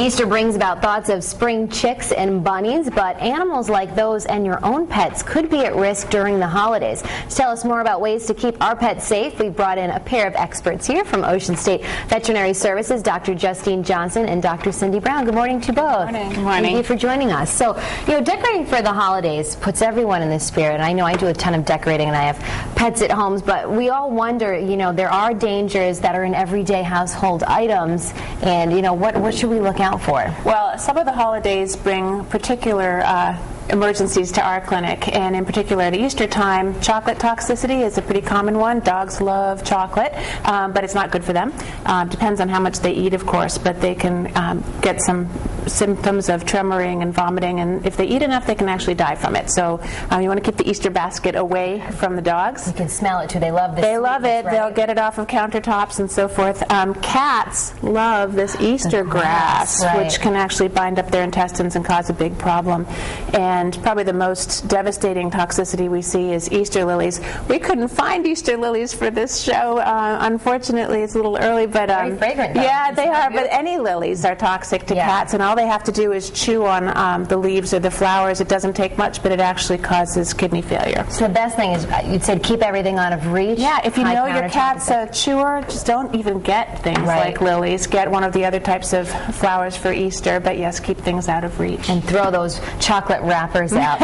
Easter brings about thoughts of spring chicks and bunnies, but animals like those and your own pets could be at risk during the holidays. To tell us more about ways to keep our pets safe, we've brought in a pair of experts here from Ocean State Veterinary Services, Dr. Justine Johnson and Dr. Cyndi Brown. Good morning to you both. Good morning. Good morning. Thank you for joining us. So, decorating for the holidays puts everyone in the spirit, and I know I do a ton of decorating and I have pets at homes, but we all wonder, there are dangers that are in everyday household items, and, what should we look out for? Well, some of the holidays bring particular emergencies to our clinic, and in particular at Easter time, chocolate toxicity is a pretty common one. Dogs love chocolate, but it's not good for them. Depends on how much they eat, of course, but they can get some symptoms of tremoring and vomiting, and if they eat enough, they can actually die from it. So you want to keep the Easter basket away from the dogs. You can smell it too. They love this. They love it. Right? They'll get it off of countertops and so forth. Cats love this Easter grass, right, which can actually bind up their intestines and cause a big problem. And probably the most devastating toxicity we see is Easter lilies. We couldn't find Easter lilies for this show. Unfortunately, it's a little early, but very fragrant, though. Yeah, they are. But any lilies are toxic to cats, and all they have to do is chew on the leaves or the flowers. It doesn't take much, but it actually causes kidney failure. So the best thing is, you'd say keep everything out of reach. Yeah, if you know your cat's a chewer, just don't even get things like lilies. Get one of the other types of flowers for Easter, but yes, keep things out of reach. And throw those chocolate wrappers out.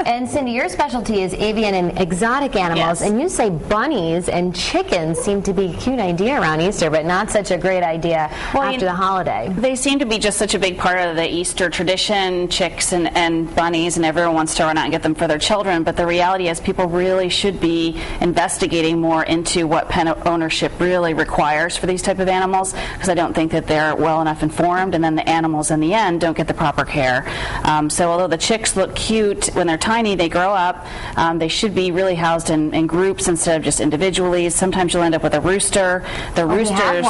And Cyndi, your specialty is avian and exotic animals, and you say bunnies and chickens seem to be a cute idea around Easter, but not such a great idea after the holiday. They seem to be just such a big part of the Easter tradition, chicks and bunnies, and everyone wants to run out and get them for their children, but the reality is people really should be investigating more into what pet ownership really requires for these type of animals, because I don't think that they're well enough informed, and then the animals in the end don't get the proper care. So although the chicks look cute when they're tiny, they grow up. They should be really housed in groups instead of just individually. Sometimes you'll end up with a rooster. The roosters,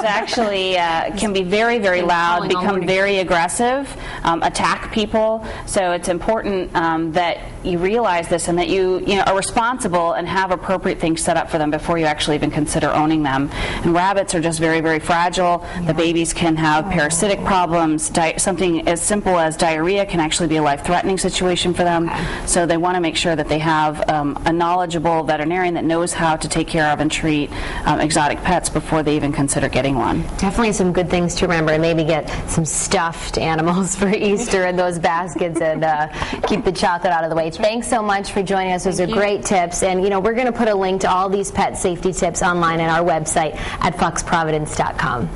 actually can be very, very loud, become very aggressive, attack people. So it's important that you realize this and that you are responsible and have appropriate things set up for them before you actually even consider owning them. And rabbits are just very, very fragile. The babies can have parasitic problems. Something as simple as diarrhea can actually be a life-threatening situation for them. So they want to make sure that they have a knowledgeable veterinarian that knows how to take care of and treat exotic pets before they even consider getting one. Definitely some good things to remember, and maybe get some stuffed animals for Easter in those baskets and keep the chocolate out of the way. Thanks so much for joining us. Those are great tips, and we're going to put a link to all these pet safety tips online at our website at foxprovidence.com.